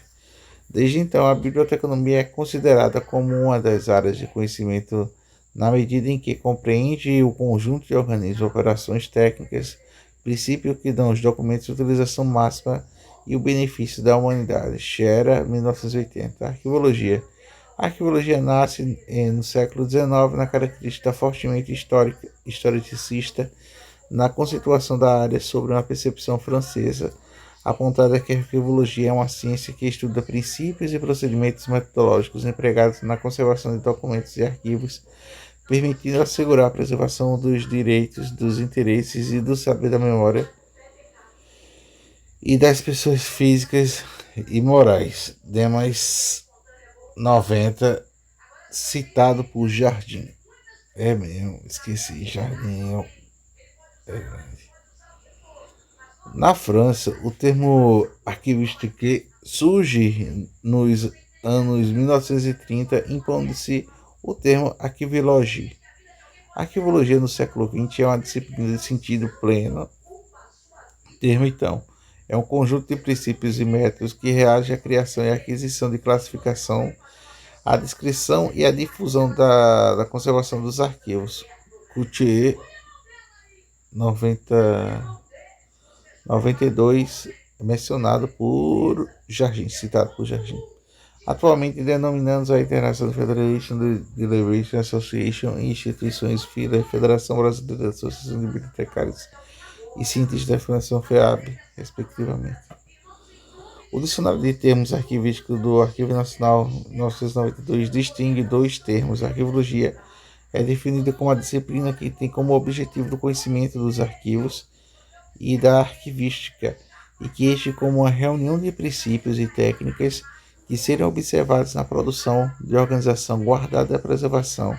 A: Desde então, a biblioteconomia é considerada como uma das áreas de conhecimento na medida em que compreende o conjunto de organismos, operações técnicas, princípios que dão os documentos de utilização máxima e o benefício da humanidade. Scherer, 1980. Arquivologia. A arquivologia nasce no século XIX na característica fortemente historicista na conceituação da área sobre uma percepção francesa, apontada que a arquivologia é uma ciência que estuda princípios e procedimentos metodológicos empregados na conservação de documentos e arquivos, permitindo assegurar a preservação dos direitos, dos interesses e do saber da memória e das pessoas físicas e morais. Demais 90, citado por Jardim. É mesmo, esqueci, Jardim é grande. Na França, o termo arquivistique surge nos anos 1930, impondo-se o termo arquivologia. A arquivologia no século XX é uma disciplina de sentido pleno. O termo, então, é um conjunto de princípios e métodos que reage à criação e aquisição de classificação, à descrição e à difusão da conservação dos arquivos. Coutier, 92, mencionado por Jardim, citado por Jardim. Atualmente denominamos a International Federation de Liberation Association e instituições FILA, Federação Brasileira de Associação de Bibliotecários e cientistas da Fundação FEAB, respectivamente. O dicionário de termos arquivísticos do Arquivo Nacional 1992 distingue dois termos. A arquivologia é definida como a disciplina que tem como objetivo o conhecimento dos arquivos e da arquivística, e que este como uma reunião de princípios e técnicas que serem observados na produção, de organização, guardada e preservação,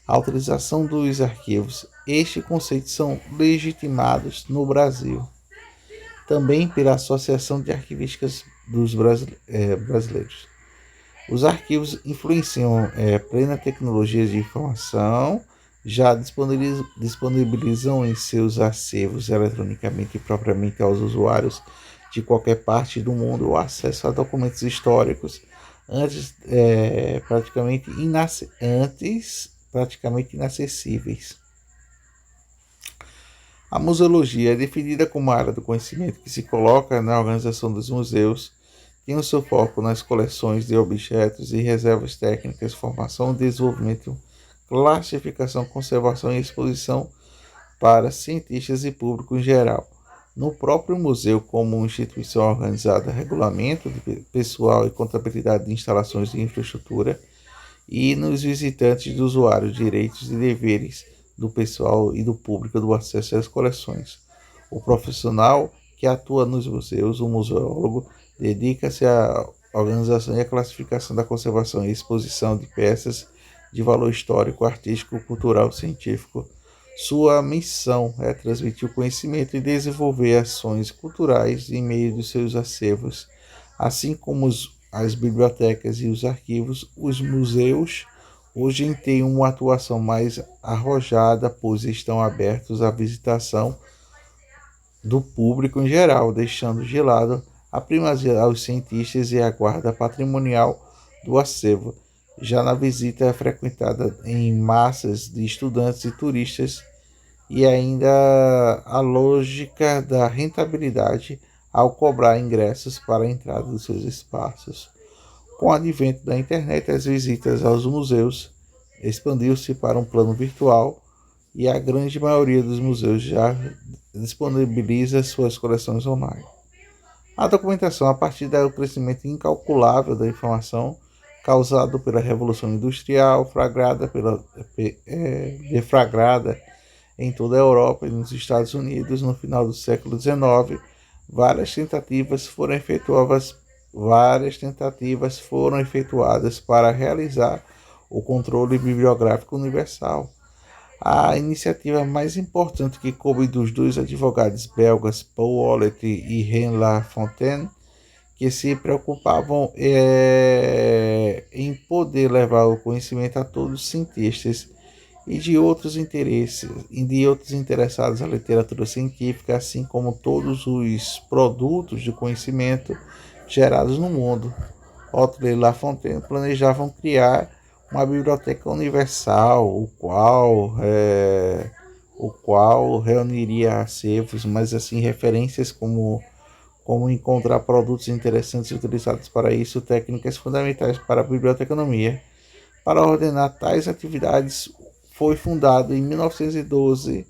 A: a utilização dos arquivos. Estes conceitos são legitimados no Brasil também pela Associação de Arquivísticas dos Brasileiros. Os arquivos influenciam plena tecnologia de informação, já disponibilizam em seus acervos eletronicamente e propriamente aos usuários de qualquer parte do mundo o acesso a documentos históricos antes praticamente inacessíveis. A museologia é definida como a área do conhecimento que se coloca na organização dos museus, tem o seu foco nas coleções de objetos e reservas técnicas, formação, desenvolvimento, classificação, conservação e exposição para cientistas e público em geral. No próprio museu, como instituição organizada, regulamento de pessoal e contabilidade de instalações de infraestrutura, e nos visitantes e usuários, direitos e deveres do pessoal e do público do acesso às coleções. O profissional que atua nos museus. O museólogo dedica-se à organização e à classificação da conservação e exposição de peças de valor histórico, artístico, cultural, científico. Sua missão é transmitir o conhecimento e desenvolver ações culturais em meio dos seus acervos, assim como as bibliotecas e os arquivos. Os museus hoje têm uma atuação mais arrojada, pois estão abertos à visitação do público em geral, deixando de lado a primazia aos cientistas e a guarda patrimonial do acervo. Já na visita é frequentada em massas de estudantes e turistas, e ainda a lógica da rentabilidade ao cobrar ingressos para a entrada dos seus espaços. Com o advento da internet, as visitas aos museus expandiu-se para um plano virtual e a grande maioria dos museus já disponibiliza suas coleções online. A documentação, a partir do crescimento incalculável da informação causado pela Revolução Industrial, deflagrada em toda a Europa e nos Estados Unidos no final do século XIX, várias tentativas foram efetuadas para realizar o controle bibliográfico universal. A iniciativa mais importante, que coube dos dois advogados belgas Paul Wallet e Henri Lafontaine, que se preocupavam em poder levar o conhecimento a todos os cientistas e de outros interessados na literatura científica, assim como todos os produtos de conhecimento gerados no mundo. Walter e Lafontaine planejavam criar uma biblioteca universal, o qual reuniria acervos, mas assim referências como encontrar produtos interessantes utilizados para isso, técnicas fundamentais para a biblioteconomia. Para ordenar tais atividades, foi fundado em 1912,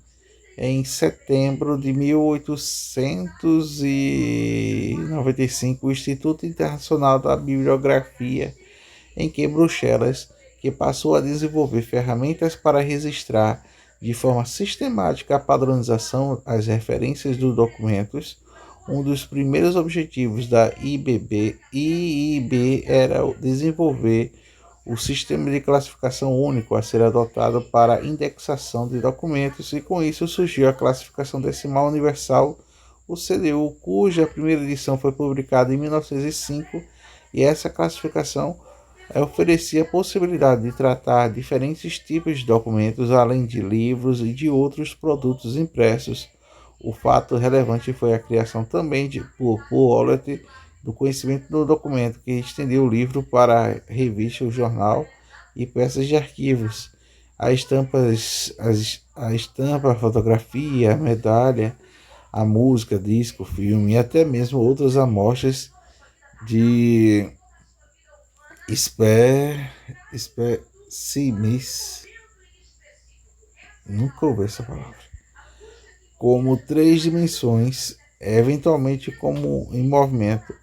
A: em setembro de 1895, o Instituto Internacional da Bibliografia, em Bruxelas, que passou a desenvolver ferramentas para registrar de forma sistemática a padronização, as referências dos documentos. Um dos primeiros objetivos da IIB era desenvolver o sistema de classificação único a ser adotado para a indexação de documentos, e com isso surgiu a classificação decimal universal, o CDU, cuja primeira edição foi publicada em 1905, e essa classificação oferecia a possibilidade de tratar diferentes tipos de documentos, além de livros e de outros produtos impressos. O fato relevante foi a criação também por Wallet do conhecimento do documento, que estendeu o livro para a revista, o jornal e peças de arquivos. A estampa, a fotografia, a medalha, a música, disco, filme e até mesmo outras amostras de espécimes, nunca ouvi essa palavra, como 3 dimensões, eventualmente como em movimento.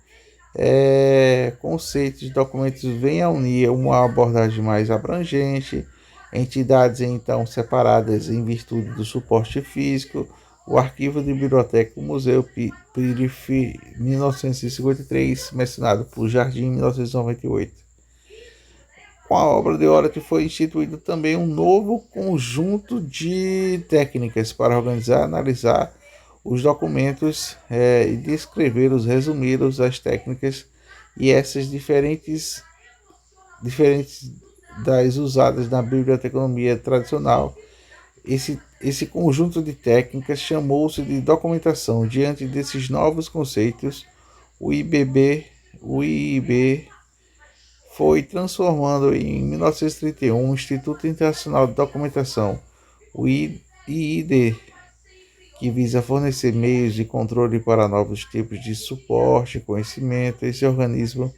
A: Conceitos de documentos vêm a unir uma abordagem mais abrangente, entidades então separadas em virtude do suporte físico, o arquivo de biblioteca, o Museu Pirif, 1953, mencionado por Jardim, 1998. Com a obra de Wallet foi instituído também um novo conjunto de técnicas para organizar, analisar os documentos e descrevê-los, resumi-los, as técnicas e essas diferentes das usadas na biblioteconomia tradicional. Esse conjunto de técnicas chamou-se de documentação. Diante desses novos conceitos, o IIB foi transformando em 1931 o Instituto Internacional de Documentação, o IID, que visa fornecer meios de controle para novos tipos de suporte e conhecimento. Esse organismo,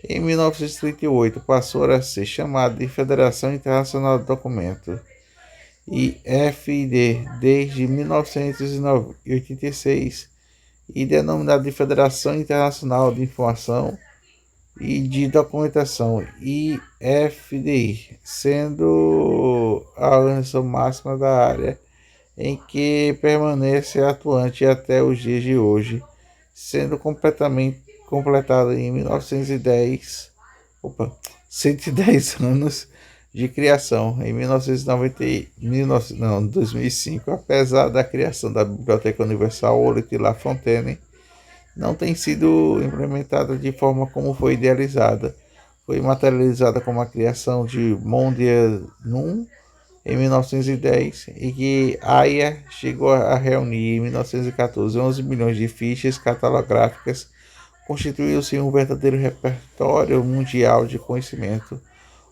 A: em 1938, passou a ser chamado de Federação Internacional de Documento, IFD, desde 1986, e denominado de Federação Internacional de Informação e de Documentação, IFDI, sendo a organização máxima da área, em que permanece atuante até os dias de hoje. sendo completado em 1910, 110 anos de criação. Em 2005, apesar da criação da Biblioteca Universal Hewlett Lafontaine, não tem sido implementada de forma como foi idealizada. Foi materializada como a criação de Mondial em 1910 e que Aya chegou a reunir em 1914 11 milhões de fichas catalográficas, constituiu-se um verdadeiro repertório mundial de conhecimento.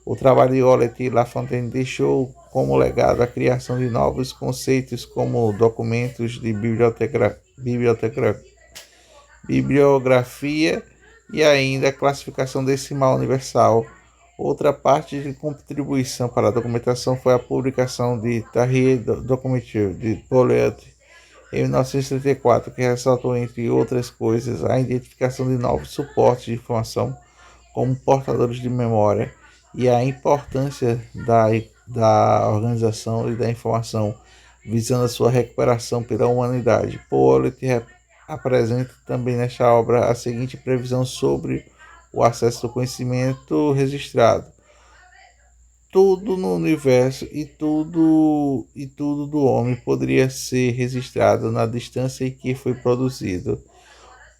A: O trabalho de Hewlett e Lafontaine deixou como legado a criação de novos conceitos como documentos de bibliografia e ainda a classificação decimal universal. Outra parte de contribuição para a documentação foi a publicação de Tahrir Documentary de Poulet em 1934, que ressaltou, entre outras coisas, a identificação de novos suportes de informação como portadores de memória e a importância da organização e da informação, visando a sua recuperação pela humanidade. Poulet apresenta também nesta obra a seguinte previsão sobre o acesso ao conhecimento registrado. Tudo no universo e tudo do homem poderia ser registrado na distância em que foi produzido,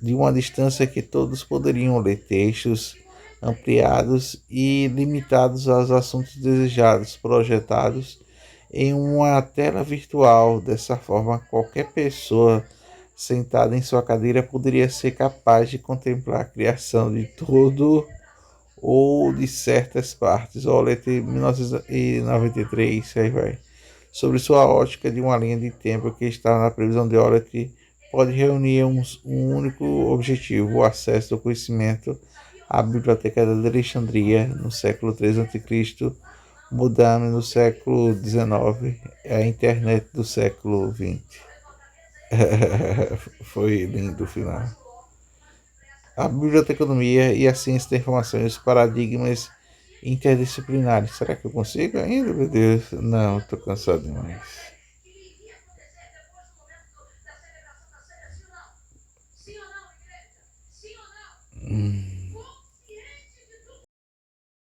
A: de uma distância que todos poderiam ler textos ampliados e limitados aos assuntos desejados, projetados em uma tela virtual. Dessa forma, qualquer pessoa sentada em sua cadeira poderia ser capaz de contemplar a criação de todo ou de certas partes. Hewlett, 1993, aí vai. Sobre sua ótica de uma linha de tempo que está na previsão de Hewlett, pode reunir um único objetivo: o acesso ao conhecimento à Biblioteca de Alexandria no século III a.C., Mudame no século XIX, a internet do século XX. Foi lindo o final. A biblioteconomia e a ciência da informação e os paradigmas interdisciplinares. Será que eu consigo ainda, meu Deus? Não, estou cansado demais.